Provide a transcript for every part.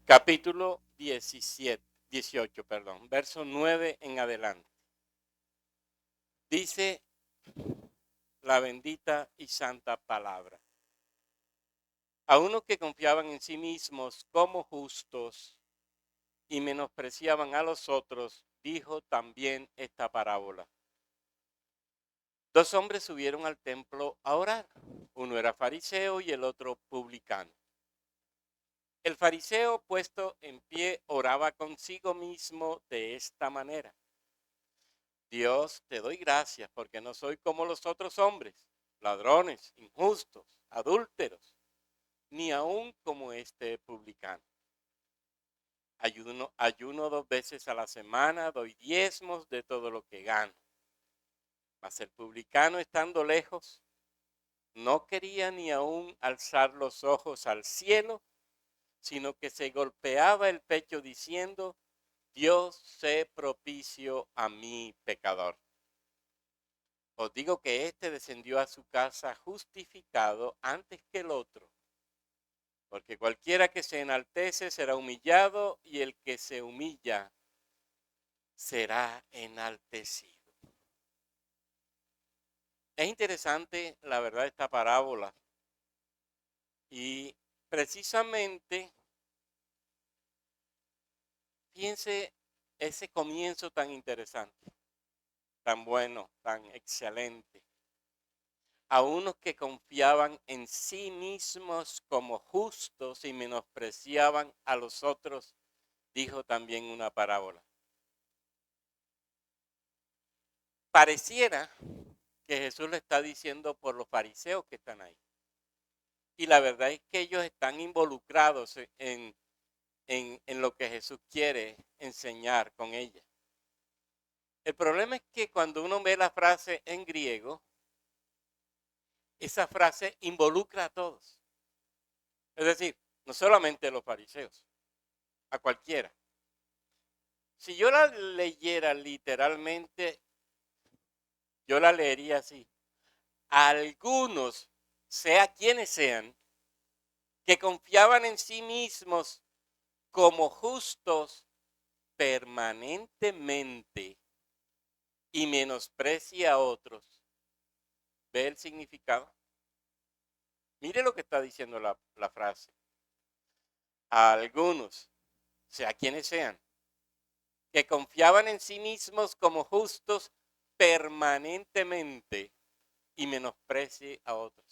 capítulo 18, verso 9 en adelante. Dice la bendita y santa palabra. A unos que confiaban en sí mismos como justos y menospreciaban a los otros, dijo también esta parábola. Dos hombres subieron al templo a orar. Uno era fariseo y el otro publicano. El fariseo, puesto en pie, oraba consigo mismo de esta manera. Dios, te doy gracias porque no soy como los otros hombres, ladrones, injustos, adúlteros, ni aun como este publicano. Ayuno 2 veces a la semana, doy diezmos de todo lo que gano. Mas el publicano, estando lejos, no quería ni aun alzar los ojos al cielo, sino que se golpeaba el pecho diciendo, Dios, sé propicio a mí, pecador. Os digo que éste descendió a su casa justificado antes que el otro, porque cualquiera que se enaltece será humillado y el que se humilla será enaltecido. Es interesante, la verdad, esta parábola y precisamente piense ese comienzo tan interesante, tan bueno, tan excelente. A unos que confiaban en sí mismos como justos y menospreciaban a los otros, dijo también una parábola. Pareciera que Jesús le está diciendo por los fariseos que están ahí. Y la verdad es que ellos están involucrados en lo que Jesús quiere enseñar con ella. El problema es que cuando uno ve la frase en griego, esa frase involucra a todos. Es decir, no solamente a los fariseos, a cualquiera. Si yo la leyera literalmente, yo la leería así. Algunos, sea quienes sean, que confiaban en sí mismos como justos permanentemente y menosprecia a otros. ¿Ve el significado? Mire lo que está diciendo la frase. A algunos, sea quienes sean, que confiaban en sí mismos como justos permanentemente y menosprecie a otros.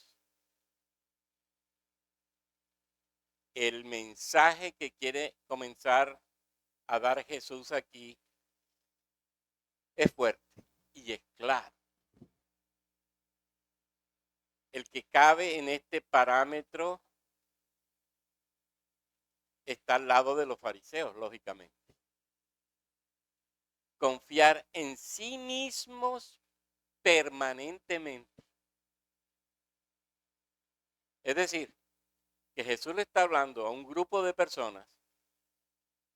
El mensaje que quiere comenzar a dar Jesús aquí es fuerte y es claro. El que cabe en este parámetro está al lado de los fariseos, lógicamente. Confiar en sí mismos permanentemente. Es decir, que Jesús le está hablando a un grupo de personas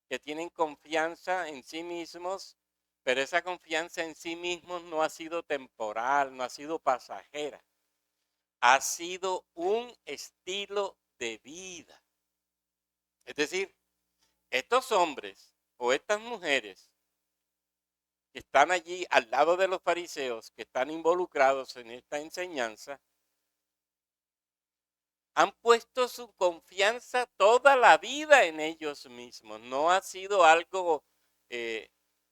que tienen confianza en sí mismos, pero esa confianza en sí mismos no ha sido temporal, no ha sido pasajera. Ha sido un estilo de vida. Es decir, estos hombres o estas mujeres que están allí al lado de los fariseos, que están involucrados en esta enseñanza, han puesto su confianza toda la vida en ellos mismos. No ha sido algo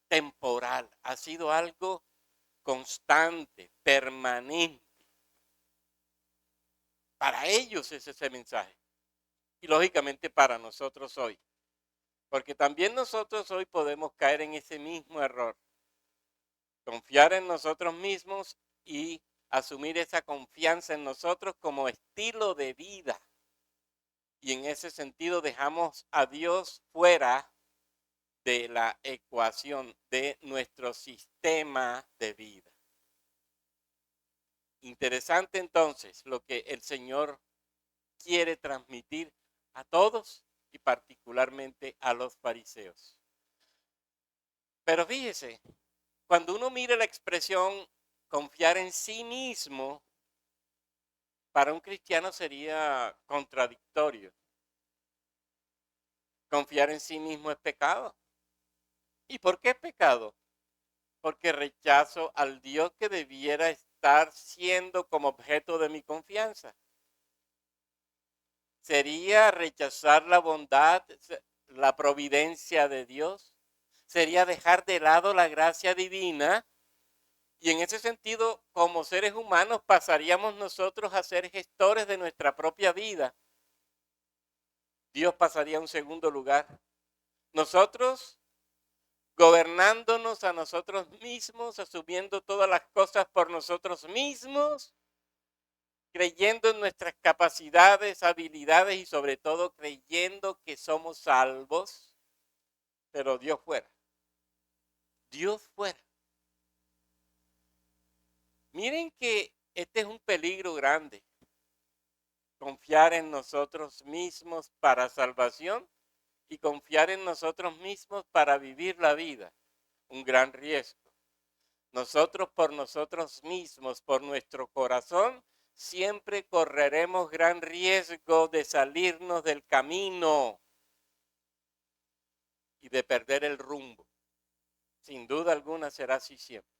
temporal, ha sido algo constante, permanente. Para ellos es ese mensaje. Y lógicamente para nosotros hoy. Porque también nosotros hoy podemos caer en ese mismo error. Confiar en nosotros mismos y asumir esa confianza en nosotros como estilo de vida. Y en ese sentido dejamos a Dios fuera de la ecuación de nuestro sistema de vida. Interesante entonces lo que el Señor quiere transmitir a todos y particularmente a los fariseos. Pero fíjese, cuando uno mira la expresión confiar en sí mismo, para un cristiano sería contradictorio. Confiar en sí mismo es pecado. ¿Y por qué es pecado? Porque rechazo al Dios que debiera estar siendo como objeto de mi confianza. Sería rechazar la bondad, la providencia de Dios. Sería dejar de lado la gracia divina. Y en ese sentido, como seres humanos, pasaríamos nosotros a ser gestores de nuestra propia vida. Dios pasaría a un segundo lugar. Nosotros gobernándonos a nosotros mismos, asumiendo todas las cosas por nosotros mismos, creyendo en nuestras capacidades, habilidades y sobre todo creyendo que somos salvos, pero Dios fuera. Dios fuera. Miren que este es un peligro grande. Confiar en nosotros mismos para salvación y confiar en nosotros mismos para vivir la vida. Un gran riesgo. Nosotros por nosotros mismos, por nuestro corazón, siempre correremos gran riesgo de salirnos del camino y de perder el rumbo. Sin duda alguna será así siempre.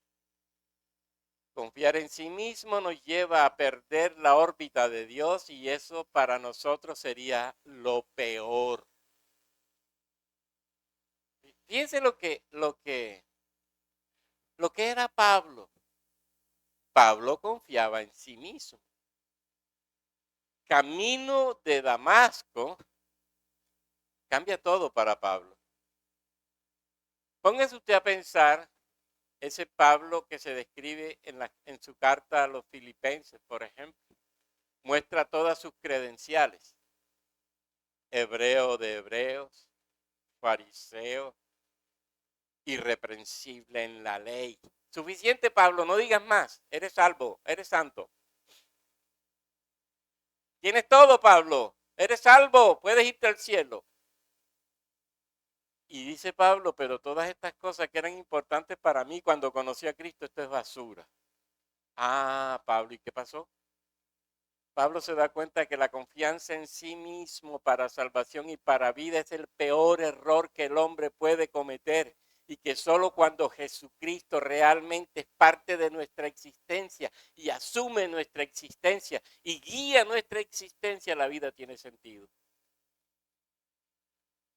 Confiar en sí mismo nos lleva a perder la órbita de Dios y eso para nosotros sería lo peor. Fíjense lo que era Pablo. Pablo confiaba en sí mismo. Camino de Damasco cambia todo para Pablo. Póngase usted a pensar ese Pablo que se describe en su carta a los filipenses, por ejemplo. Muestra todas sus credenciales. Hebreo de hebreos, fariseo, irreprensible en la ley. Suficiente, Pablo, no digas más. Eres salvo, eres santo. Tienes todo, Pablo. Eres salvo, puedes irte al cielo. Y dice Pablo, pero todas estas cosas que eran importantes para mí cuando conocí a Cristo, esto es basura. Ah, Pablo, ¿y qué pasó? Pablo se da cuenta que la confianza en sí mismo para salvación y para vida es el peor error que el hombre puede cometer y que solo cuando Jesucristo realmente es parte de nuestra existencia y asume nuestra existencia y guía nuestra existencia, la vida tiene sentido.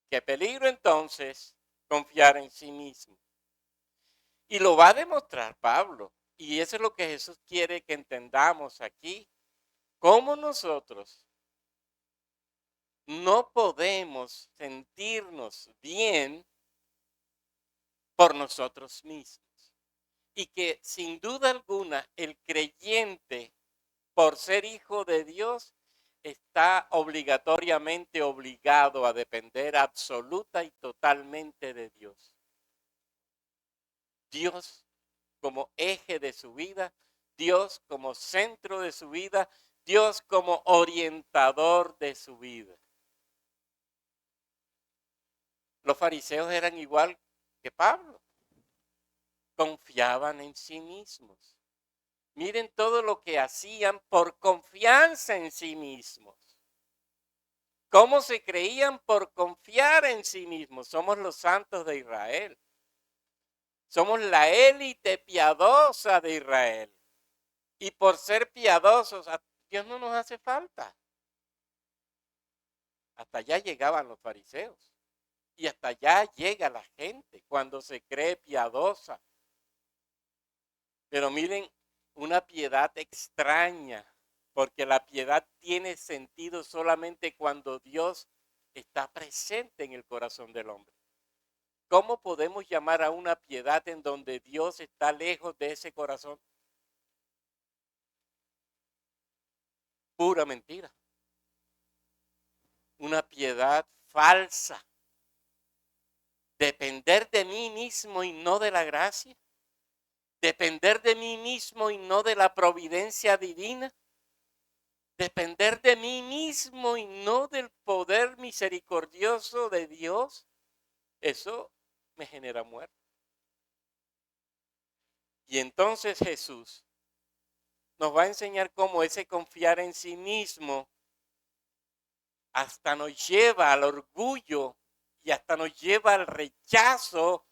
Qué peligro entonces confiar en sí mismo. Y lo va a demostrar Pablo. Y eso es lo que Jesús quiere que entendamos aquí. Cómo nosotros no podemos sentirnos bien por nosotros mismos. Y que sin duda alguna el creyente, por ser hijo de Dios, está obligatoriamente obligado a depender absoluta y totalmente de Dios. Dios como eje de su vida, Dios como centro de su vida, Dios como orientador de su vida. Los fariseos eran igual que Pablo, confiaban en sí mismos. Miren todo lo que hacían por confianza en sí mismos. ¿Cómo se creían por confiar en sí mismos? Somos los santos de Israel. Somos la élite piadosa de Israel. Y por ser piadosos, a Dios no nos hace falta. Hasta allá llegaban los fariseos. Y hasta allá llega la gente cuando se cree piadosa. Pero miren, una piedad extraña, porque la piedad tiene sentido solamente cuando Dios está presente en el corazón del hombre. ¿Cómo podemos llamar a una piedad en donde Dios está lejos de ese corazón? Pura mentira. Una piedad falsa. Depender de mí mismo y no de la gracia. Depender de mí mismo y no de la providencia divina. Depender de mí mismo y no del poder misericordioso de Dios. Eso me genera muerte. Y entonces Jesús nos va a enseñar cómo ese confiar en sí mismo hasta nos lleva al orgullo y hasta nos lleva al rechazo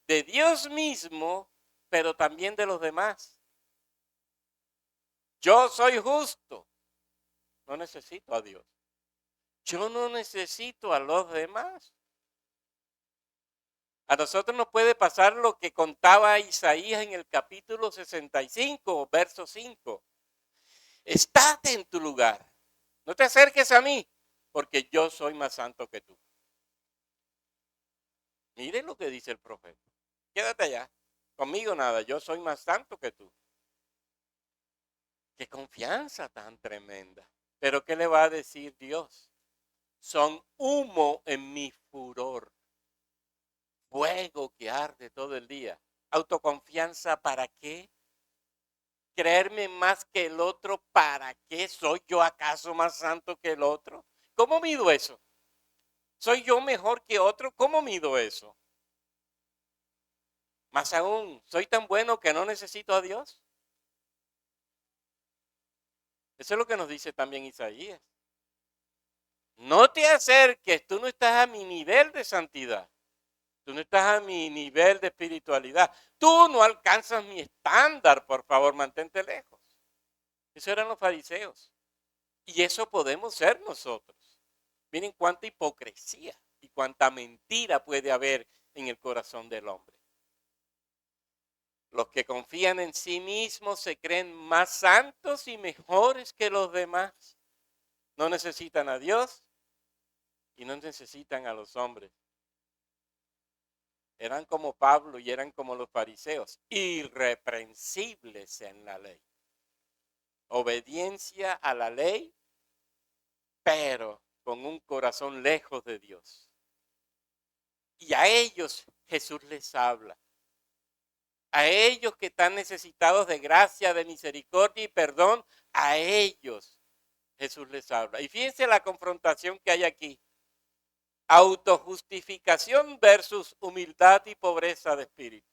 de Dios mismo, pero también de los demás. Yo soy justo, no necesito a Dios. Yo no necesito a los demás. A nosotros nos puede pasar lo que contaba Isaías en el capítulo 65, verso 5. Estate en tu lugar, no te acerques a mí, porque yo soy más santo que tú. Mire lo que dice el profeta. Quédate allá, conmigo nada, yo soy más santo que tú. Qué confianza tan tremenda. Pero ¿qué le va a decir Dios? Son humo en mi furor, fuego que arde todo el día. ¿Autoconfianza para qué? ¿Creerme más que el otro para qué? ¿Soy yo acaso más santo que el otro? ¿Cómo mido eso? ¿Soy yo mejor que otro? ¿Cómo mido eso? Más aún, ¿soy tan bueno que no necesito a Dios? Eso es lo que nos dice también Isaías. No te acerques, tú no estás a mi nivel de santidad. Tú no estás a mi nivel de espiritualidad. Tú no alcanzas mi estándar, por favor, mantente lejos. Eso eran los fariseos. Y eso podemos ser nosotros. Miren cuánta hipocresía y cuánta mentira puede haber en el corazón del hombre. Los que confían en sí mismos se creen más santos y mejores que los demás. No necesitan a Dios y no necesitan a los hombres. Eran como Pablo y eran como los fariseos, irreprensibles en la ley. Obediencia a la ley, pero con un corazón lejos de Dios. Y a ellos Jesús les habla. A ellos que están necesitados de gracia, de misericordia y perdón, a ellos Jesús les habla. Y fíjense la confrontación que hay aquí. Autojustificación versus humildad y pobreza de espíritu.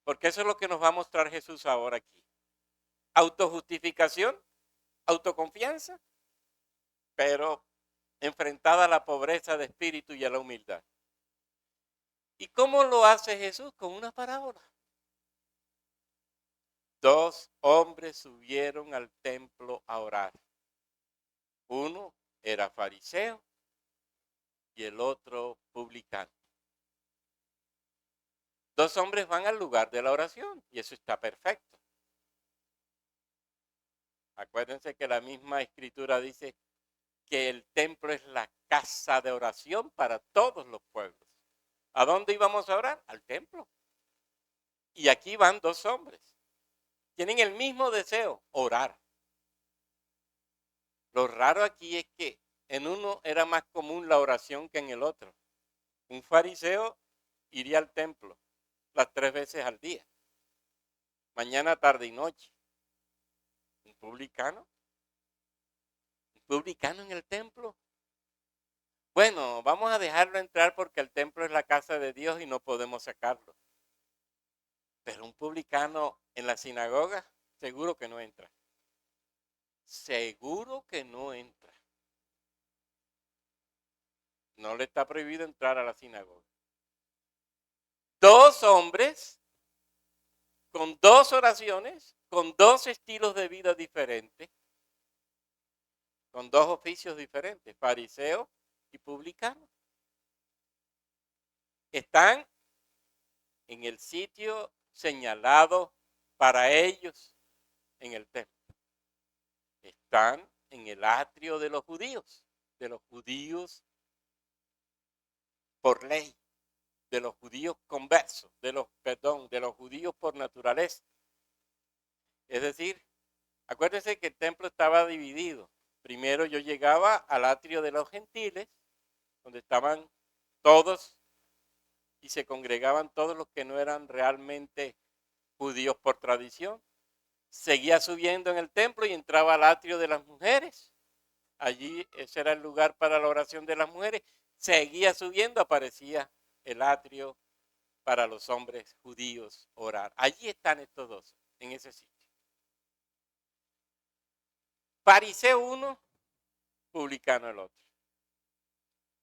Porque eso es lo que nos va a mostrar Jesús ahora aquí. Autojustificación, autoconfianza, pero enfrentada a la pobreza de espíritu y a la humildad. ¿Y cómo lo hace Jesús? Con una parábola. Dos hombres subieron al templo a orar. Uno era fariseo y el otro publicano. Dos hombres van al lugar de la oración y eso está perfecto. Acuérdense que la misma escritura dice que el templo es la casa de oración para todos los pueblos. ¿A dónde íbamos a orar? Al templo. Y aquí van dos hombres. Tienen el mismo deseo, orar. Lo raro aquí es que en uno era más común la oración que en el otro. Un fariseo iría al templo las 3 veces al día, mañana, tarde y noche. Un publicano en el templo. Bueno, vamos a dejarlo entrar porque el templo es la casa de Dios y no podemos sacarlo. Pero un publicano en la sinagoga, seguro que no entra. Seguro que no entra. No le está prohibido entrar a la sinagoga. Dos hombres con dos oraciones, con dos estilos de vida diferentes, con dos oficios diferentes, fariseo y publicano. Están en el sitio señalado para ellos en el templo. Están en el atrio de los judíos por ley, de los judíos conversos, de los judíos por naturaleza. Es decir, acuérdense que el templo estaba dividido. Primero yo llegaba al atrio de los gentiles, donde estaban todos y se congregaban todos los que no eran realmente judíos por tradición. Seguía subiendo en el templo y entraba al atrio de las mujeres. Allí ese era el lugar para la oración de las mujeres. Seguía subiendo, aparecía el atrio para los hombres judíos orar. Allí están estos dos, en ese sitio. Fariseo uno, publicano el otro.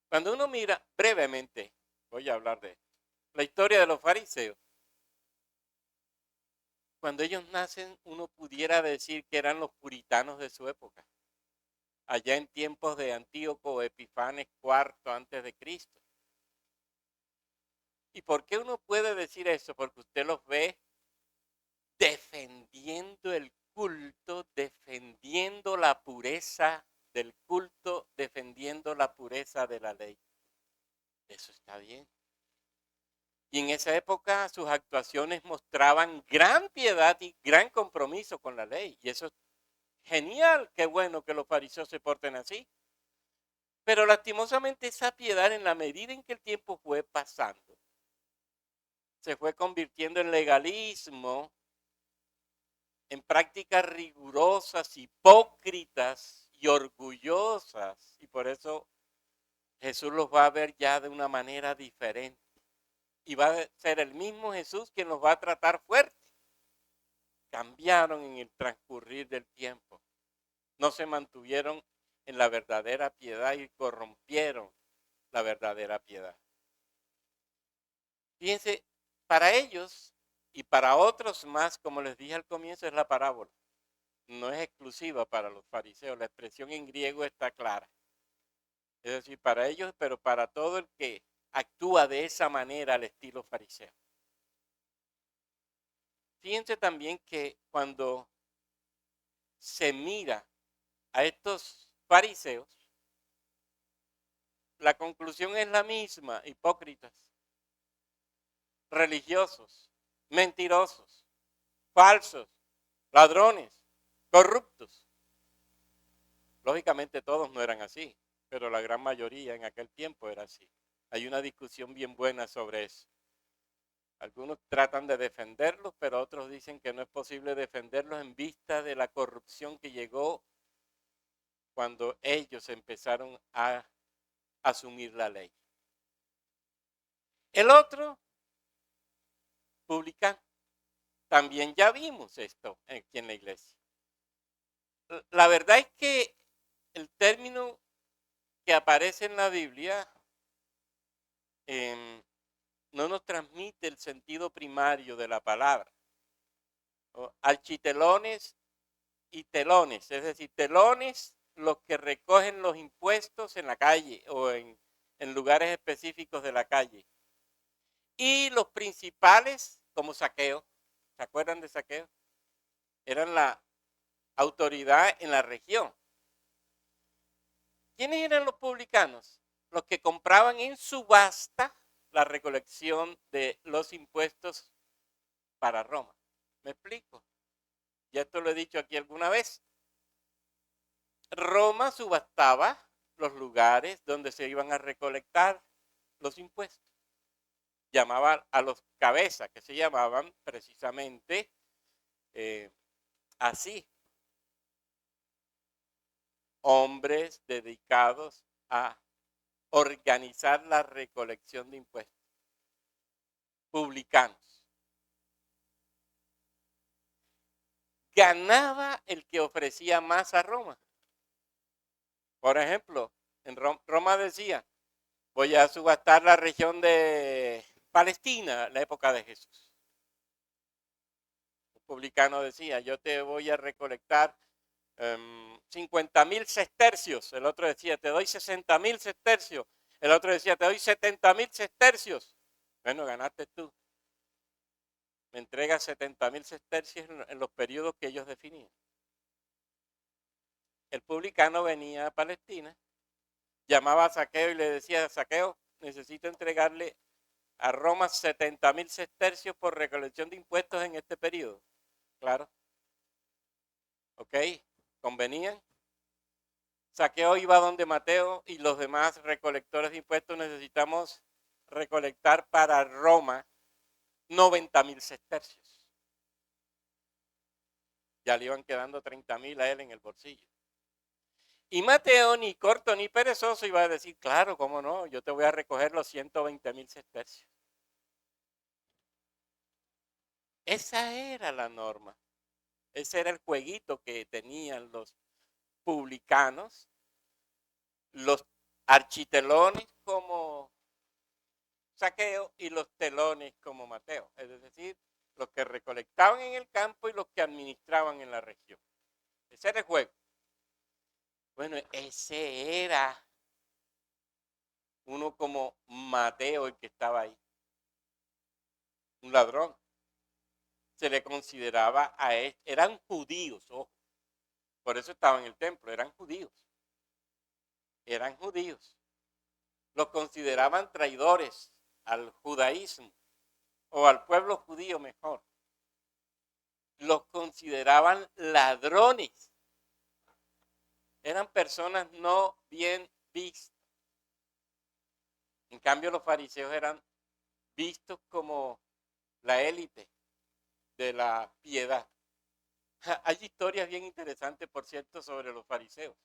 Cuando uno mira brevemente, voy a hablar de la historia de los fariseos, cuando ellos nacen, uno pudiera decir que eran los puritanos de su época, allá en tiempos de Antíoco Epifanes IV antes de Cristo. ¿Y por qué uno puede decir eso? Porque usted los ve defendiendo el culto, defendiendo la pureza del culto, defendiendo la pureza de la ley. Eso está bien. Y en esa época sus actuaciones mostraban gran piedad y gran compromiso con la ley. Y eso es genial, qué bueno que los fariseos se porten así. Pero lastimosamente esa piedad, en la medida en que el tiempo fue pasando, se fue convirtiendo en legalismo, en prácticas rigurosas, hipócritas y orgullosas. Y por eso Jesús los va a ver ya de una manera diferente. Y va a ser el mismo Jesús quien los va a tratar fuerte. Cambiaron en el transcurrir del tiempo. No se mantuvieron en la verdadera piedad y corrompieron la verdadera piedad. Fíjense, para ellos y para otros más, como les dije al comienzo, es la parábola. No es exclusiva para los fariseos. La expresión en griego está clara. Es decir, para ellos, pero para todo el que actúa de esa manera al estilo fariseo. Fíjense también que cuando se mira a estos fariseos, la conclusión es la misma: hipócritas, religiosos, mentirosos, falsos, ladrones, corruptos. Lógicamente todos no eran así, pero la gran mayoría en aquel tiempo era así. Hay una discusión bien buena sobre eso. Algunos tratan de defenderlos, pero otros dicen que no es posible defenderlos en vista de la corrupción que llegó cuando ellos empezaron a asumir la ley. El otro, publicano. También ya vimos esto aquí en la iglesia. La verdad es que el término que aparece en la Biblia no nos transmite el sentido primario de la palabra. Architelones y telones, es decir, telones los que recogen los impuestos en la calle o en lugares específicos de la calle. Y los principales, como Zaqueo, ¿se acuerdan de Zaqueo? Eran la autoridad en la región. ¿Quiénes eran los publicanos? Los que compraban en subasta la recolección de los impuestos para Roma. ¿Me explico? Ya esto lo he dicho aquí alguna vez. Roma subastaba los lugares donde se iban a recolectar los impuestos. Llamaban a los cabezas, que se llamaban precisamente así. Hombres dedicados a organizar la recolección de impuestos. Publicanos. Ganaba el que ofrecía más a Roma. Por ejemplo, en Roma decía: voy a subastar la región de Palestina en la época de Jesús. Un publicano decía: yo te voy a recolectar 50,000 sestercios. El otro decía: te doy 60,000 sestercios. El otro decía: te doy 70,000 sestercios. Bueno, ganaste tú. Me entregas 70,000 sestercios en los periodos que ellos definían. El publicano venía a Palestina, llamaba a Zaqueo y le decía: Zaqueo, necesito entregarle a Roma 70,000 sestercios por recolección de impuestos en este periodo. Claro. Ok, convenían. Zaqueo iba donde Mateo y los demás recolectores de impuestos: necesitamos recolectar para Roma 90,000 sestercios. Ya le iban quedando 30,000 a él en el bolsillo. Y Mateo, ni corto ni perezoso, iba a decir: claro, cómo no, yo te voy a recoger los 120,000 sestercios. Esa era la norma. Ese era el jueguito que tenían los publicanos, los architelones como Zaqueo y los telones como Mateo, es decir, los que recolectaban en el campo y los que administraban en la región. Ese era el juego. Bueno, ese era uno como Mateo, el que estaba ahí, un ladrón. Se le consideraba a él, eran judíos, ojo, por eso estaban en el templo, eran judíos. Los consideraban traidores al judaísmo, o al pueblo judío mejor. Los consideraban ladrones. Eran personas no bien vistas. En cambio, los fariseos eran vistos como la élite de la piedad. Hay historias bien interesantes, por cierto, sobre los fariseos.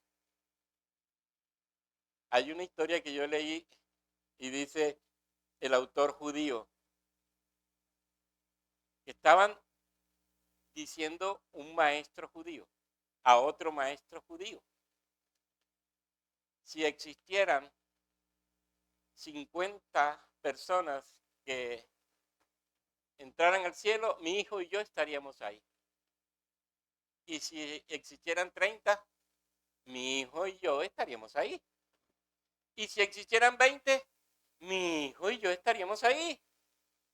Hay una historia que yo leí y dice el autor judío que estaban diciendo un maestro judío a otro maestro judío. Si existieran 50 personas que entraran al cielo, mi hijo y yo estaríamos ahí. Y si existieran 30, mi hijo y yo estaríamos ahí. Y si existieran 20, mi hijo y yo estaríamos ahí.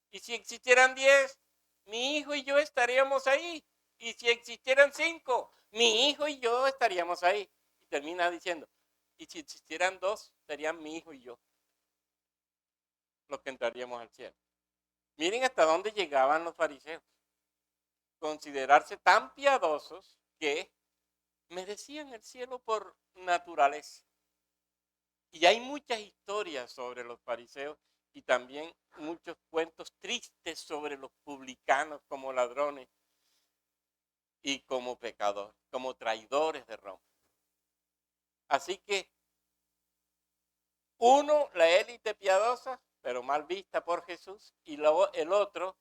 Y si existieran 10, mi hijo y yo estaríamos ahí. Y si existieran 5, mi hijo y yo estaríamos ahí. Y termina diciendo, y si existieran 2, serían mi hijo y yo los que entraríamos al cielo. Miren hasta dónde llegaban los fariseos. Considerarse tan piadosos que merecían el cielo por naturaleza. Y hay muchas historias sobre los fariseos y también muchos cuentos tristes sobre los publicanos como ladrones y como pecadores, como traidores de Roma. Así que uno, la élite piadosa, pero mal vista por Jesús, y el otro,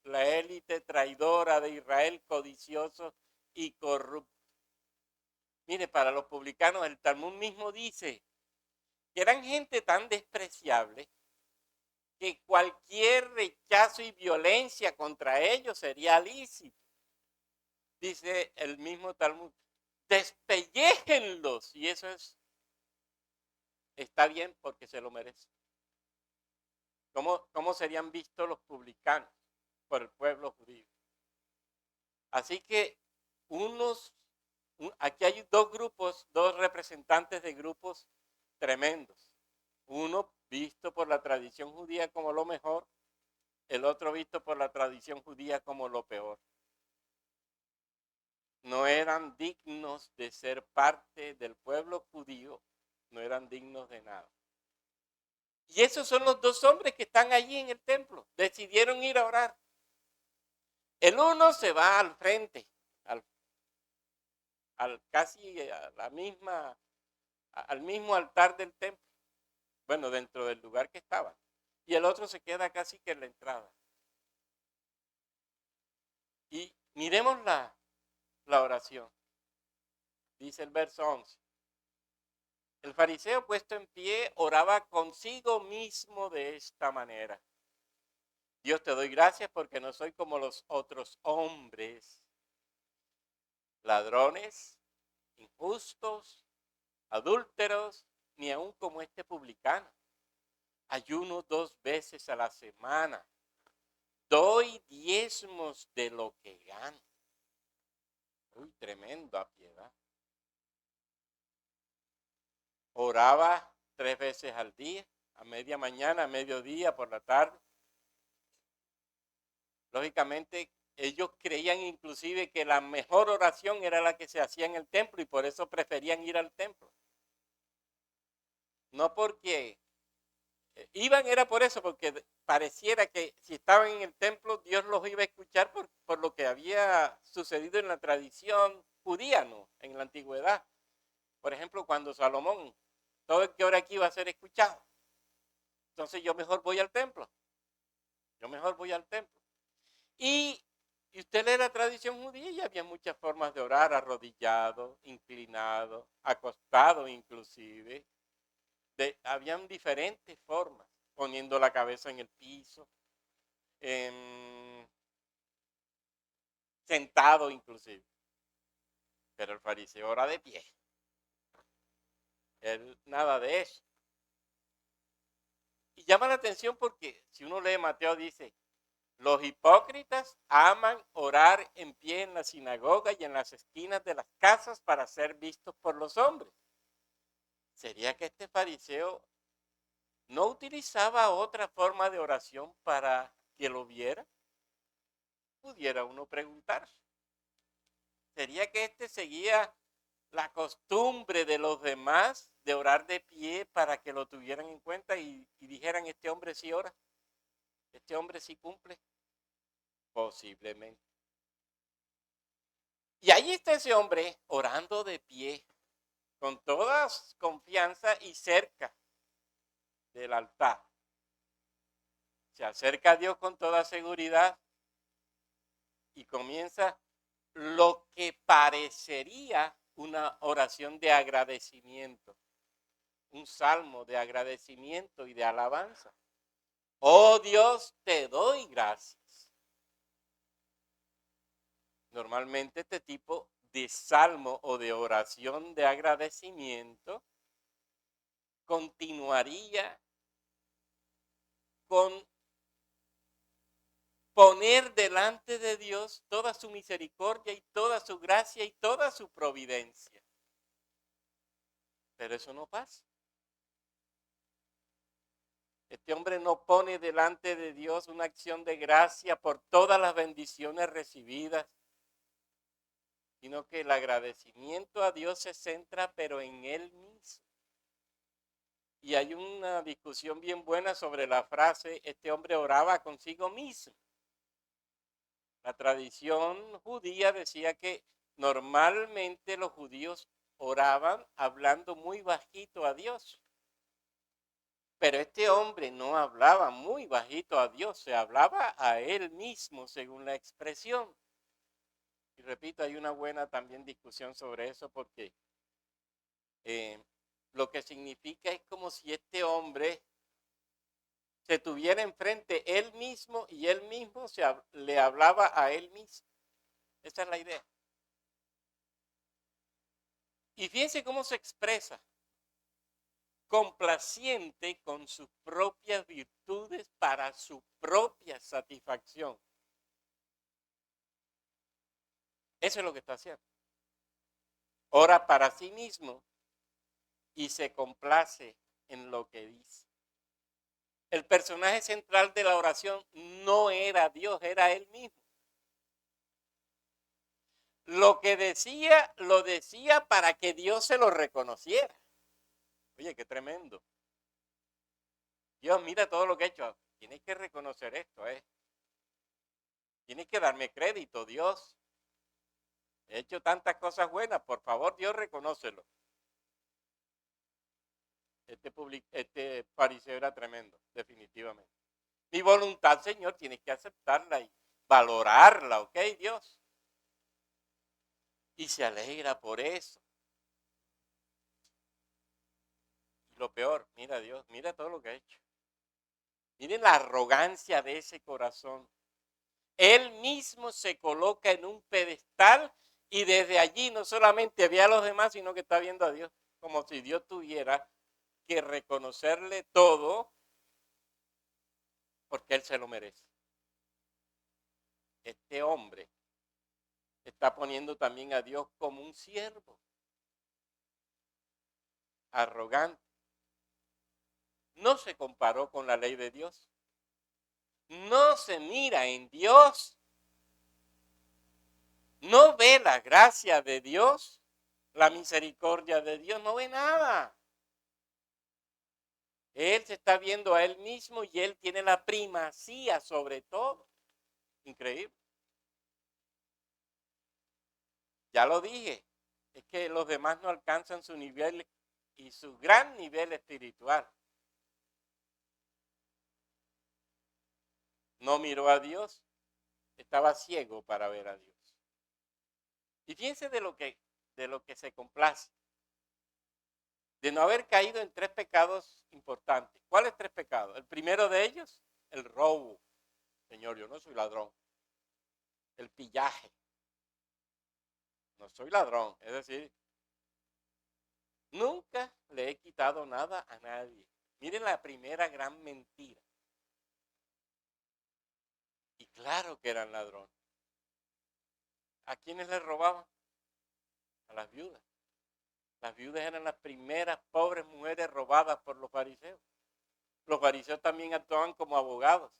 la élite traidora de Israel, codicioso y corrupto. Mire, para los publicanos el Talmud mismo dice que eran gente tan despreciable que cualquier rechazo y violencia contra ellos sería lícito. Dice el mismo Talmud, despelléjenlos, y eso está bien porque se lo merecen. ¿Cómo serían vistos los publicanos por el pueblo judío? Así que aquí hay dos grupos, dos representantes de grupos tremendos. Uno visto por la tradición judía como lo mejor, el otro visto por la tradición judía como lo peor. No eran dignos de ser parte del pueblo judío, no eran dignos de nada. Y esos son los dos hombres que están allí en el templo. Decidieron ir a orar. El uno se va al frente, casi al mismo altar del templo. Bueno, dentro del lugar que estaba. Y el otro se queda casi que en la entrada. Y miremos la oración. Dice el verso 11. El fariseo puesto en pie oraba consigo mismo de esta manera. Dios, te doy gracias porque no soy como los otros hombres, ladrones, injustos, adúlteros, ni aun como este publicano. Ayuno 2 veces a la semana. Doy diezmos de lo que gano. Uy, tremenda piedad. Oraba 3 veces al día, a media mañana, a mediodía, por la tarde. Lógicamente, ellos creían inclusive que la mejor oración era la que se hacía en el templo y por eso preferían ir al templo. No porque iban, era por eso, porque pareciera que si estaban en el templo, Dios los iba a escuchar por lo que había sucedido en la tradición judía, ¿no? En la antigüedad. Por ejemplo, cuando Salomón, todo el que ora aquí va a ser escuchado. Entonces yo mejor voy al templo. Y usted lee la tradición judía y había muchas formas de orar, arrodillado, inclinado, acostado inclusive, habían diferentes formas, poniendo la cabeza en el piso, sentado inclusive. Pero el fariseo ora de pie. Él nada de eso. Y llama la atención porque si uno lee Mateo dice, los hipócritas aman orar en pie en la sinagoga y en las esquinas de las casas para ser vistos por los hombres. ¿Sería que este fariseo no utilizaba otra forma de oración para que lo viera? Pudiera uno preguntarse. ¿Sería que este seguía la costumbre de los demás de orar de pie para que lo tuvieran en cuenta y dijeran, este hombre sí ora, este hombre sí cumple? Posiblemente. Y ahí está ese hombre orando de pie, con toda confianza y cerca del altar. Se acerca a Dios con toda seguridad y comienza lo que parecería una oración de agradecimiento, un salmo de agradecimiento y de alabanza. Oh Dios, te doy gracias. Normalmente este tipo de salmo o de oración de agradecimiento continuaría con poner delante de Dios toda su misericordia y toda su gracia y toda su providencia. Pero eso no pasa. Este hombre no pone delante de Dios una acción de gracia por todas las bendiciones recibidas, sino que el agradecimiento a Dios se centra pero en Él mismo. Y hay una discusión bien buena sobre la frase, este hombre oraba consigo mismo. La tradición judía decía que normalmente los judíos oraban hablando muy bajito a Dios. Pero este hombre no hablaba muy bajito a Dios, se hablaba a él mismo según la expresión. Y repito, hay una buena también discusión sobre eso porque lo que significa es como si este hombre se tuviera enfrente él mismo y él mismo le hablaba a él mismo. Esa es la idea. Y fíjense cómo se expresa. Complaciente con sus propias virtudes para su propia satisfacción. Eso es lo que está haciendo. Ora para sí mismo y se complace en lo que dice. El personaje central de la oración no era Dios, era él mismo. Lo que decía, lo decía para que Dios se lo reconociera. Oye, qué tremendo. Dios, mira todo lo que he hecho. Tienes que reconocer esto, Tienes que darme crédito, Dios. He hecho tantas cosas buenas, por favor, Dios, reconócelo. Este fariseo era tremendo, definitivamente. Mi voluntad, Señor, tienes que aceptarla y valorarla, ¿ok, Dios? Y se alegra por eso. Y lo peor, mira Dios, mira todo lo que ha hecho. Miren la arrogancia de ese corazón. Él mismo se coloca en un pedestal y desde allí no solamente ve a los demás, sino que está viendo a Dios, como si Dios tuviera que reconocerle todo porque Él se lo merece. Este hombre está poniendo también a Dios como un siervo, arrogante. No se comparó con la ley de Dios. No se mira en Dios. No ve la gracia de Dios, la misericordia de Dios, no ve nada. Él se está viendo a él mismo y él tiene la primacía sobre todo. Increíble. Ya lo dije, es que los demás no alcanzan su nivel y su gran nivel espiritual. No miró a Dios, estaba ciego para ver a Dios. Y fíjense de lo que se complace. de no haber caído en 3 pecados importantes. ¿Cuáles 3 pecados? El primero de ellos, el robo. Señor, yo no soy ladrón. El pillaje. No soy ladrón. Es decir, nunca le he quitado nada a nadie. Miren la primera gran mentira. Y claro que eran ladrones. ¿A quiénes les robaban? A las viudas. Las viudas eran las primeras pobres mujeres robadas por los fariseos. Los fariseos también actuaban como abogados.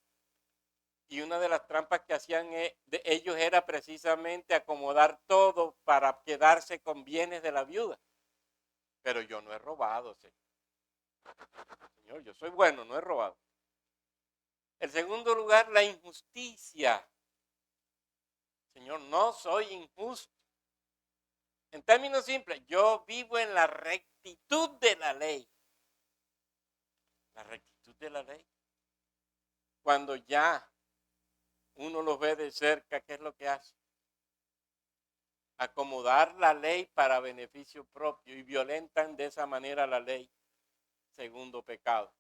Y una de las trampas que hacían de ellos era precisamente acomodar todo para quedarse con bienes de la viuda. Pero yo no he robado, Señor. Señor, yo soy bueno, no he robado. En segundo lugar, la injusticia. Señor, no soy injusto. En términos simples, yo vivo en la rectitud de la ley. La rectitud de la ley. Cuando ya uno los ve de cerca, ¿qué es lo que hace? Acomodar la ley para beneficio propio y violentan de esa manera la ley. Segundo pecado.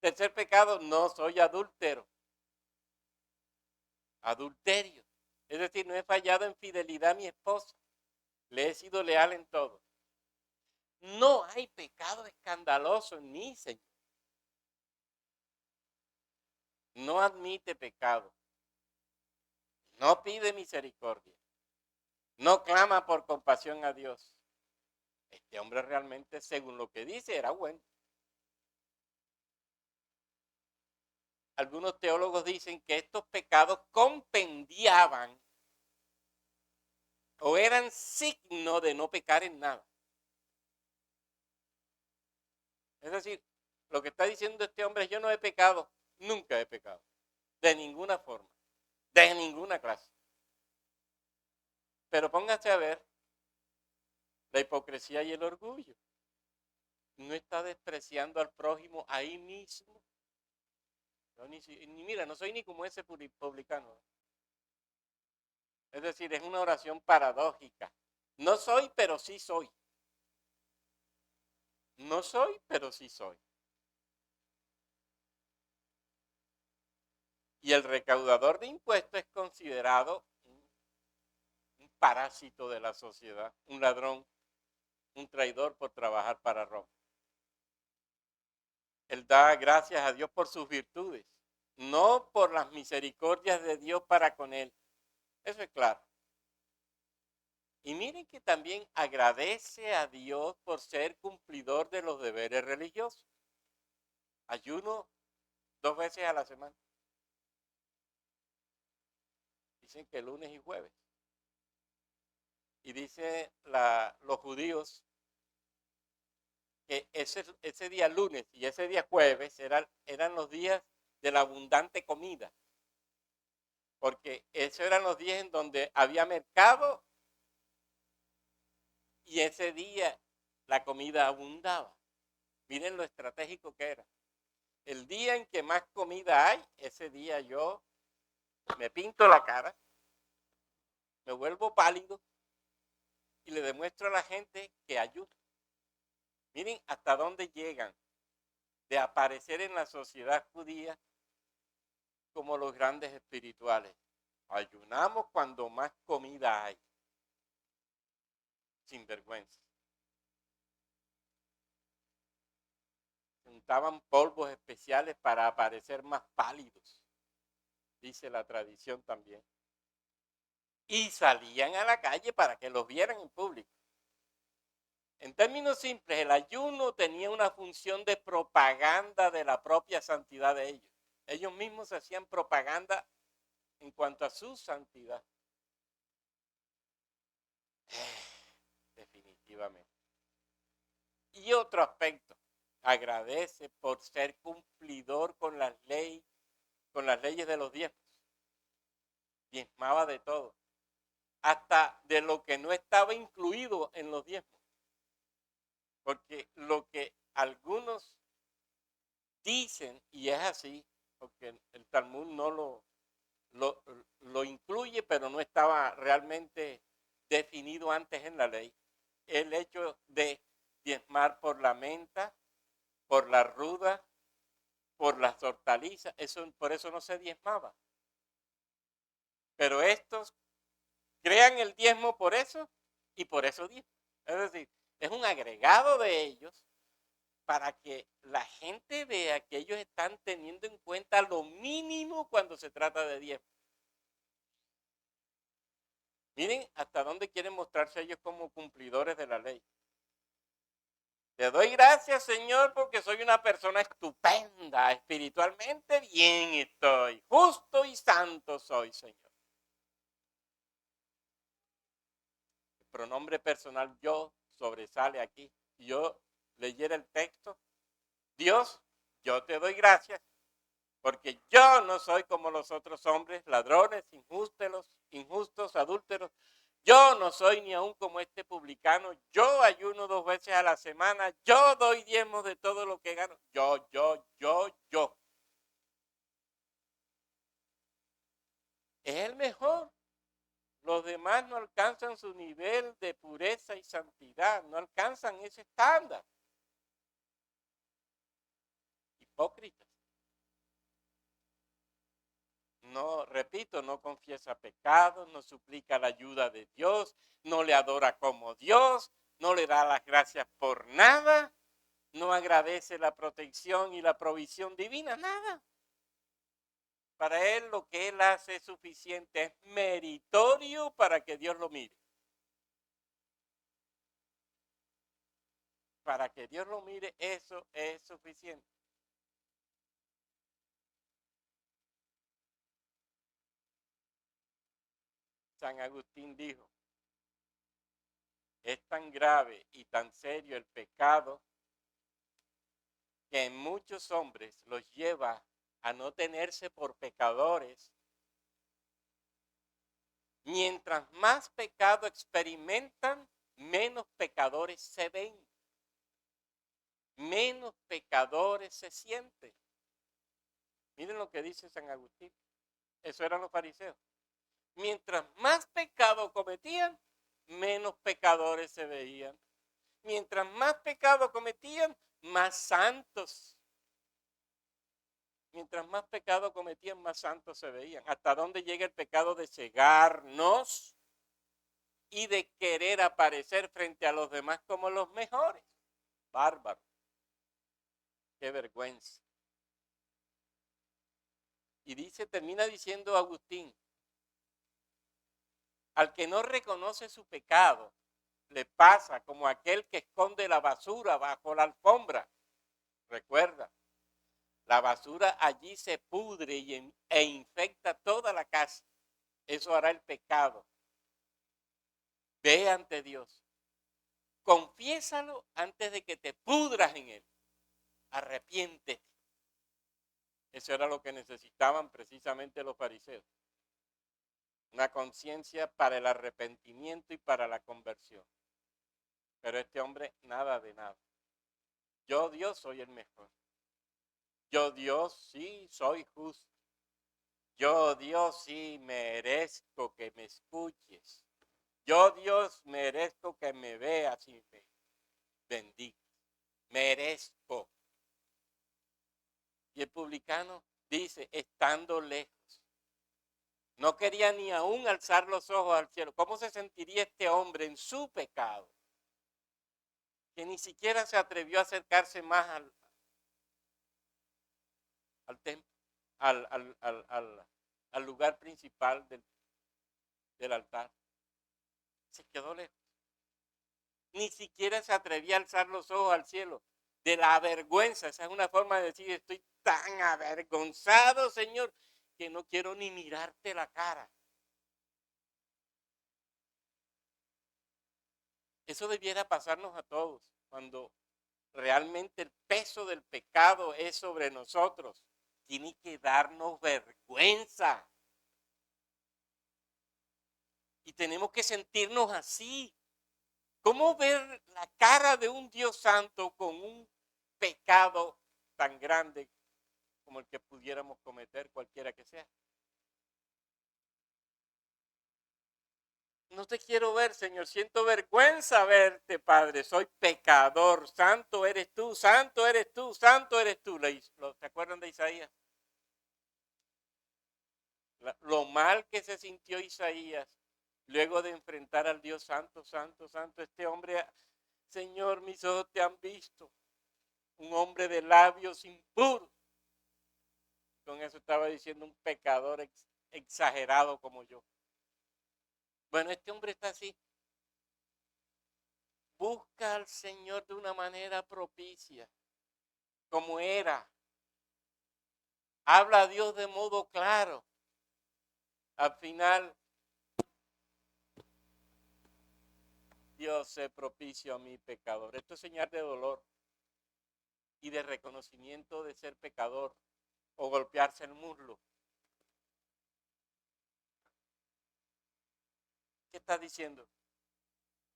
Tercer pecado, no soy adúltero. Adulterio. Es decir, no he fallado en fidelidad a mi esposa. Le he sido leal en todo. No hay pecado escandaloso en mí, Señor. No admite pecado. No pide misericordia. No clama por compasión a Dios. Este hombre realmente, según lo que dice, era bueno. Algunos teólogos dicen que estos pecados compendiaban o eran signo de no pecar en nada. Es decir, lo que está diciendo este hombre es: yo no he pecado, nunca he pecado, de ninguna forma, de ninguna clase. Pero póngase a ver la hipocresía y el orgullo. No está despreciando al prójimo ahí mismo. No, mira, no soy ni como ese publicano. Es decir, es una oración paradójica. No soy, pero sí soy. No soy, pero sí soy. Y el recaudador de impuestos es considerado un parásito de la sociedad, un ladrón, un traidor por trabajar para Roma. Él da gracias a Dios por sus virtudes, no por las misericordias de Dios para con él. Eso es claro. Y miren que también agradece a Dios por ser cumplidor de los deberes religiosos. Ayuno 2 veces a la semana. Dicen que lunes y jueves. Y dice los judíos que ese día lunes y ese día jueves eran los días de la abundante comida. Porque esos eran los días en donde había mercado y ese día la comida abundaba. Miren lo estratégico que era. El día en que más comida hay, ese día yo me pinto la cara, me vuelvo pálido y le demuestro a la gente que ayudo. Miren hasta dónde llegan de aparecer en la sociedad judía como los grandes espirituales. Ayunamos cuando más comida hay. Sin vergüenza. Juntaban polvos especiales para aparecer más pálidos, dice la tradición también. Y salían a la calle para que los vieran en público. En términos simples, el ayuno tenía una función de propaganda de la propia santidad de ellos. Ellos mismos hacían propaganda en cuanto a su santidad. Definitivamente. Y otro aspecto, agradece por ser cumplidor con las leyes de los diezmos. Diezmaba de todo, hasta de lo que no estaba incluido en los diezmos. Porque lo que algunos dicen, y es así, porque el Talmud no lo incluye, pero no estaba realmente definido antes en la ley, el hecho de diezmar por la menta, por la ruda, por las hortalizas, por eso no se diezmaba. Pero estos crean el diezmo por eso y por eso diezmo. Es decir, es un agregado de ellos para que la gente vea que ellos están teniendo en cuenta lo mínimo cuando se trata de diezmo. Miren hasta dónde quieren mostrarse ellos como cumplidores de la ley. Te doy gracias, Señor, porque soy una persona estupenda, espiritualmente bien estoy, justo y santo soy, Señor. El pronombre personal yo sobresale aquí. Si yo leyera el texto, Dios, yo te doy gracias, porque yo no soy como los otros hombres, ladrones, injustos, adúlteros. Yo no soy ni aún como este publicano. Yo ayuno 2 veces a la semana. Yo doy diezmos de todo lo que gano. Yo. Es el mejor. Los demás no alcanzan su nivel de pureza y santidad. No alcanzan ese estándar. Hipócritas. No, repito, no confiesa pecados, no suplica la ayuda de Dios, no le adora como Dios, no le da las gracias por nada, no agradece la protección y la provisión divina, nada. Para él lo que él hace es suficiente, es meritorio para que Dios lo mire. Para que Dios lo mire, eso es suficiente. San Agustín dijo, es tan grave y tan serio el pecado que en muchos hombres los lleva a no tenerse por pecadores. Mientras más pecado experimentan, menos pecadores se ven, menos pecadores se sienten. Miren lo que dice San Agustín. Eso eran los fariseos. Mientras más pecado cometían, menos pecadores se veían. Mientras más pecado cometían, más santos. Mientras más pecado cometían, más santos se veían. ¿Hasta dónde llega el pecado de cegarnos y de querer aparecer frente a los demás como los mejores? Bárbaro. Qué vergüenza. Y termina diciendo Agustín, al que no reconoce su pecado, le pasa como aquel que esconde la basura bajo la alfombra. Recuerda, la basura allí se pudre e infecta toda la casa. Eso hará el pecado. Ve ante Dios. Confiésalo antes de que te pudras en él. Arrepiéntete. Eso era lo que necesitaban precisamente los fariseos. Una conciencia para el arrepentimiento y para la conversión. Pero este hombre, nada de nada. Yo, Dios, soy el mejor. Yo, Dios, sí, soy justo. Yo, Dios, sí, merezco que me escuches. Yo, Dios, merezco que me veas y me bendigas. Merezco. Y el publicano dice, estando lejos. No quería ni aún alzar los ojos al cielo. ¿Cómo se sentiría este hombre en su pecado? Que ni siquiera se atrevió a acercarse más al templo, al lugar principal del altar. Se quedó lejos. Ni siquiera se atrevía a alzar los ojos al cielo. De la vergüenza, esa es una forma de decir, estoy tan avergonzado, Señor, que no quiero ni mirarte la cara. Eso debiera pasarnos a todos, cuando realmente el peso del pecado es sobre nosotros. Tiene que darnos vergüenza. Y tenemos que sentirnos así. ¿Cómo ver la cara de un Dios santo con un pecado tan grande como el que pudiéramos cometer cualquiera que sea? No te quiero ver, Señor. Siento vergüenza verte, Padre. Soy pecador. Santo eres tú, santo eres tú, santo eres tú. ¿Se acuerdan de Isaías? Lo mal que se sintió Isaías luego de enfrentar al Dios santo, santo, santo. Este hombre, Señor, mis ojos te han visto. Un hombre de labios impuros. Con eso estaba diciendo un pecador exagerado como yo. Bueno, este hombre está así. Busca al Señor de una manera propicia, como era. Habla a Dios de modo claro. Al final, Dios se propicio a mi pecador. Esto es señal de dolor y de reconocimiento de ser pecador o golpearse el muslo. ¿Qué está diciendo?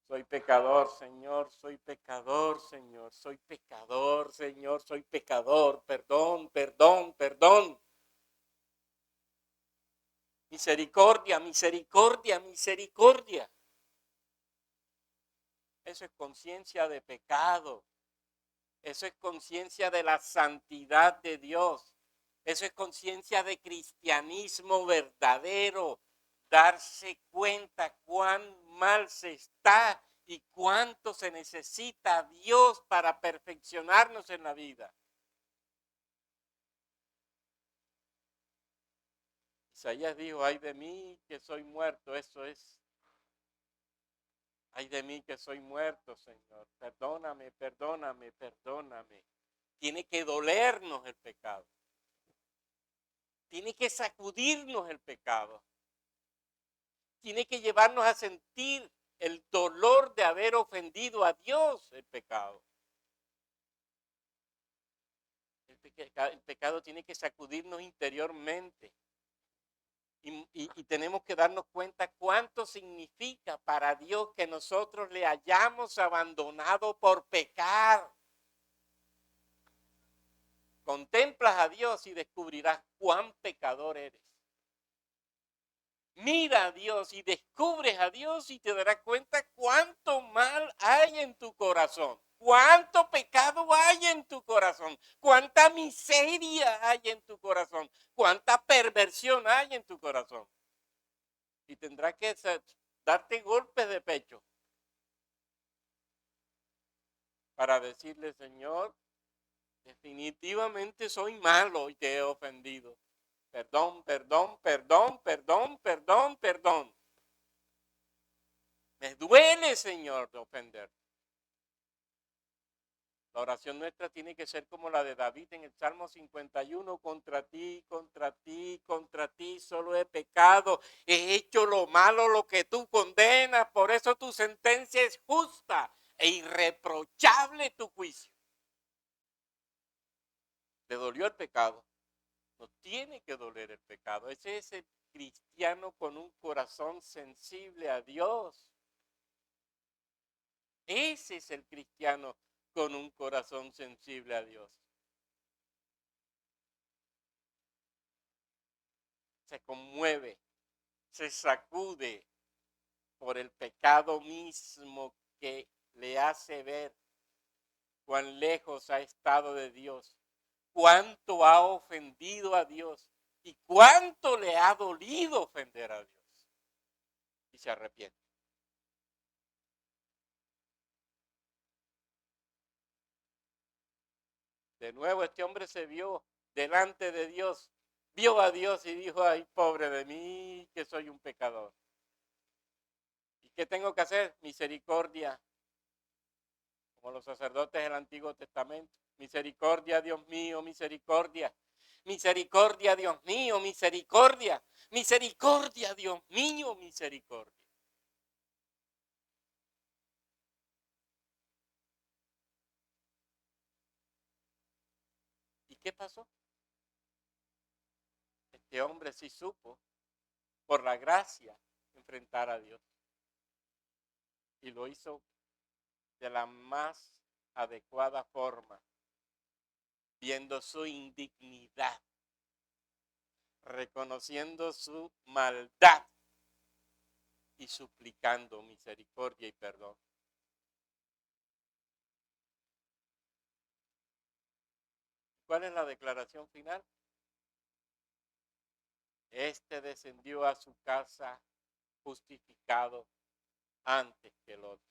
Soy pecador, Señor, soy pecador, Señor, soy pecador, Señor, soy pecador, perdón, perdón, perdón. Misericordia, misericordia, misericordia. Eso es conciencia de pecado. Eso es conciencia de la santidad de Dios. Eso es conciencia de cristianismo verdadero. Darse cuenta cuán mal se está y cuánto se necesita a Dios para perfeccionarnos en la vida. Isaías dijo, ay de mí que soy muerto. Eso es. Ay de mí que soy muerto, Señor. Perdóname, perdóname, perdóname. Tiene que dolernos el pecado. Tiene que sacudirnos el pecado. Tiene que llevarnos a sentir el dolor de haber ofendido a Dios, el pecado. El pecado tiene que sacudirnos interiormente. Y tenemos que darnos cuenta cuánto significa para Dios que nosotros le hayamos abandonado por pecar. Contemplas a Dios y descubrirás cuán pecador eres. Mira a Dios y descubres a Dios y te darás cuenta cuánto mal hay en tu corazón, cuánto pecado hay en tu corazón, cuánta miseria hay en tu corazón, cuánta perversión hay en tu corazón. Y tendrás que darte golpes de pecho para decirle, Señor, definitivamente soy malo y te he ofendido. Perdón, perdón, perdón, perdón, perdón, perdón. Me duele, Señor, de ofender. La oración nuestra tiene que ser como la de David en el Salmo 51, contra ti, contra ti, contra ti, solo he pecado, he hecho lo malo, lo que tú condenas, por eso tu sentencia es justa e irreprochable tu juicio. ¿Le dolió el pecado? No tiene que doler el pecado. Ese es el cristiano con un corazón sensible a Dios. Ese es el cristiano con un corazón sensible a Dios. Se conmueve, se sacude por el pecado mismo que le hace ver cuán lejos ha estado de Dios, cuánto ha ofendido a Dios y cuánto le ha dolido ofender a Dios. Y se arrepiente. De nuevo este hombre se vio delante de Dios, vio a Dios y dijo, ay, pobre de mí, que soy un pecador. ¿Y qué tengo que hacer? Misericordia, como los sacerdotes del Antiguo Testamento. Misericordia, Dios mío, misericordia. Misericordia, Dios mío, misericordia. Misericordia, Dios mío, misericordia. ¿Y qué pasó? Este hombre sí supo, por la gracia, enfrentar a Dios. Y lo hizo de la más adecuada forma, viendo su indignidad, reconociendo su maldad y suplicando misericordia y perdón. ¿Cuál es la declaración final? Este descendió a su casa justificado antes que el otro.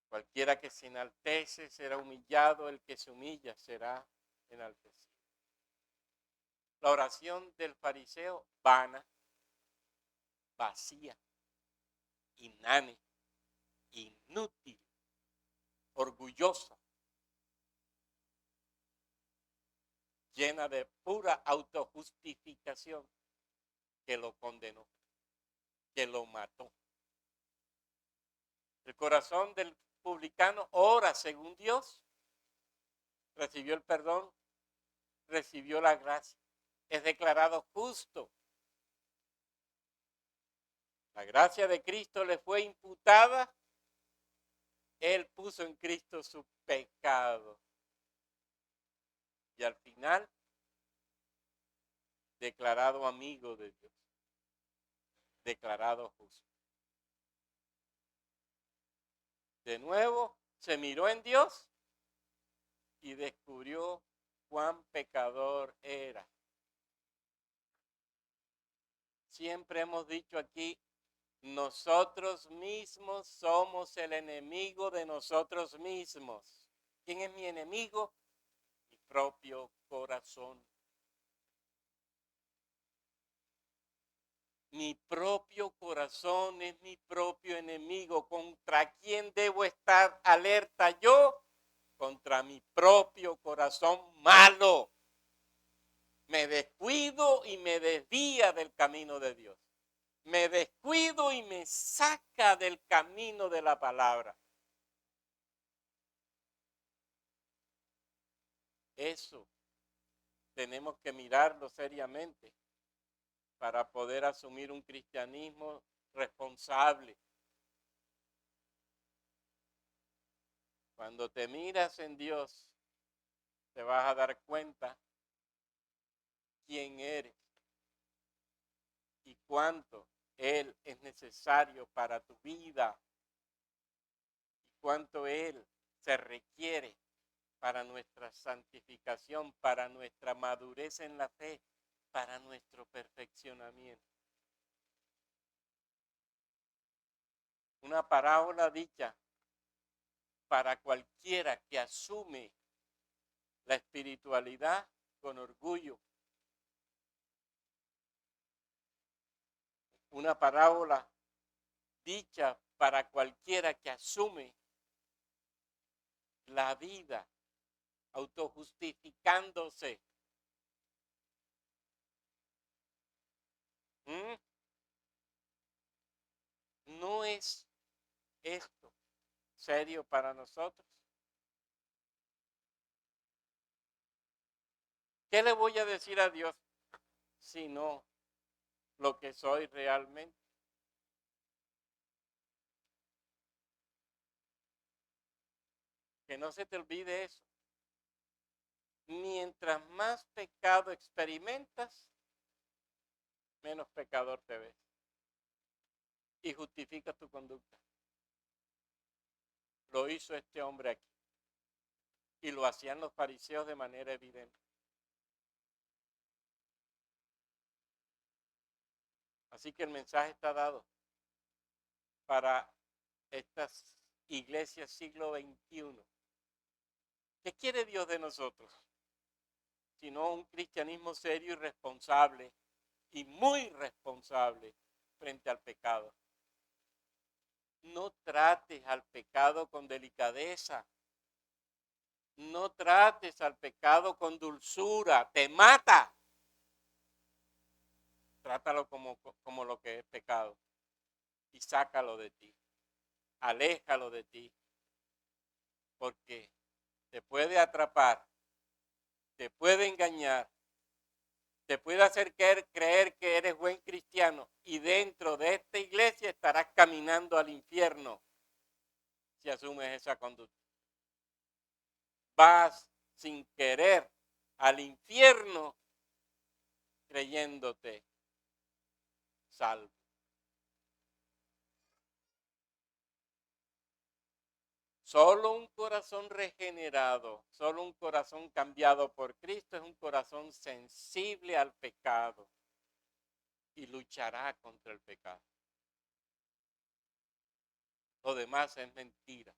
Cualquiera que se enaltece será humillado, el que se humilla será enaltecido. La oración del fariseo, vana, vacía, inane, inútil, orgullosa, llena de pura autojustificación, que lo condenó, que lo mató. El corazón del publicano ora según Dios, recibió el perdón, recibió la gracia, es declarado justo. La gracia de Cristo le fue imputada, él puso en Cristo su pecado. Y al final, declarado amigo de Dios, declarado justo. De nuevo, se miró en Dios y descubrió cuán pecador era. Siempre hemos dicho aquí, nosotros mismos somos el enemigo de nosotros mismos. ¿Quién es mi enemigo? Mi propio corazón. Mi propio corazón es mi propio enemigo. ¿Contra quién debo estar alerta yo? Contra mi propio corazón malo. Me descuido y me desvía del camino de Dios. Me descuido y me saca del camino de la palabra. Eso tenemos que mirarlo seriamente para poder asumir un cristianismo responsable. Cuando te miras en Dios, te vas a dar cuenta quién eres y cuánto Él es necesario para tu vida y cuánto Él se requiere para nuestra santificación, para nuestra madurez en la fe, para nuestro perfeccionamiento. Una parábola dicha para cualquiera que asume la espiritualidad con orgullo. Una parábola dicha para cualquiera que asume la vida autojustificándose. ¿No es esto serio para nosotros? ¿Qué le voy a decir a Dios si no lo que soy realmente? Que no se te olvide eso. Mientras más pecado experimentas, menos pecador te ves. Y justificas tu conducta. Lo hizo este hombre aquí. Y lo hacían los fariseos de manera evidente. Así que el mensaje está dado para estas iglesias siglo XXI. ¿Qué quiere Dios de nosotros? Sino un cristianismo serio y responsable, y muy responsable frente al pecado. No trates al pecado con delicadeza. No trates al pecado con dulzura. Te mata. Trátalo como lo que es pecado. Y sácalo de ti. Aléjalo de ti. Porque te puede atrapar. Te puede engañar. Te puede hacer creer que eres buen cristiano. Y dentro de esta iglesia estarás caminando al infierno. Si asumes esa conducta. Vas sin querer al infierno creyéndote salvo. Solo un corazón regenerado, solo un corazón cambiado por Cristo es un corazón sensible al pecado y luchará contra el pecado. Lo demás es mentira.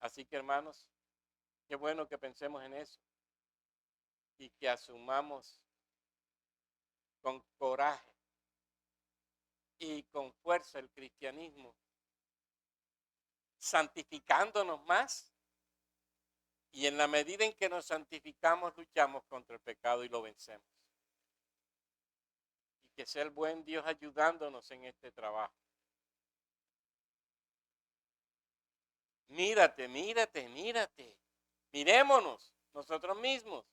Así que, hermanos, qué bueno que pensemos en eso y que asumamos con coraje y con fuerza el cristianismo, santificándonos más, y en la medida en que nos santificamos luchamos contra el pecado y lo vencemos. Y que sea el buen Dios ayudándonos en este trabajo. Mírate, mírate, mírate. Mirémonos nosotros mismos.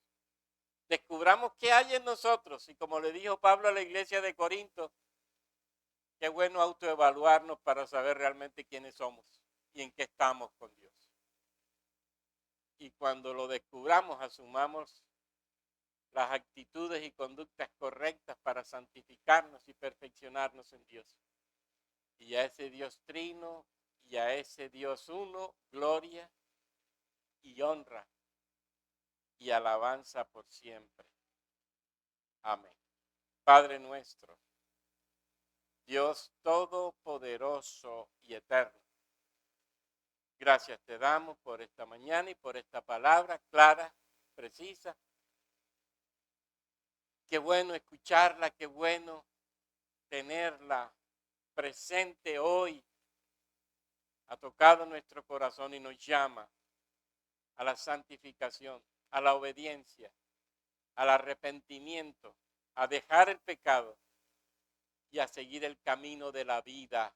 Descubramos qué hay en nosotros. Y como le dijo Pablo a la iglesia de Corinto, qué bueno autoevaluarnos para saber realmente quiénes somos y en qué estamos con Dios. Y cuando lo descubramos, asumamos las actitudes y conductas correctas para santificarnos y perfeccionarnos en Dios. Y a ese Dios trino y a ese Dios uno, gloria y honra y alabanza por siempre. Amén. Padre nuestro, Dios todopoderoso y eterno, gracias te damos por esta mañana y por esta palabra clara, precisa. Qué bueno escucharla, qué bueno tenerla presente hoy. Ha tocado nuestro corazón y nos llama a la santificación, a la obediencia, al arrepentimiento, a dejar el pecado y a seguir el camino de la vida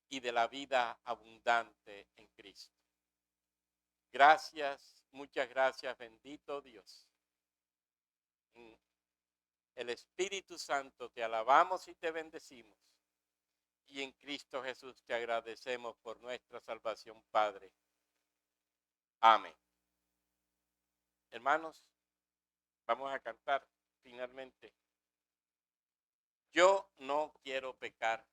y de la vida abundante en Cristo. Gracias, muchas gracias, bendito Dios. En el Espíritu Santo te alabamos y te bendecimos. Y en Cristo Jesús te agradecemos por nuestra salvación, Padre. Amén. Hermanos, vamos a cantar finalmente. Yo no quiero pecar.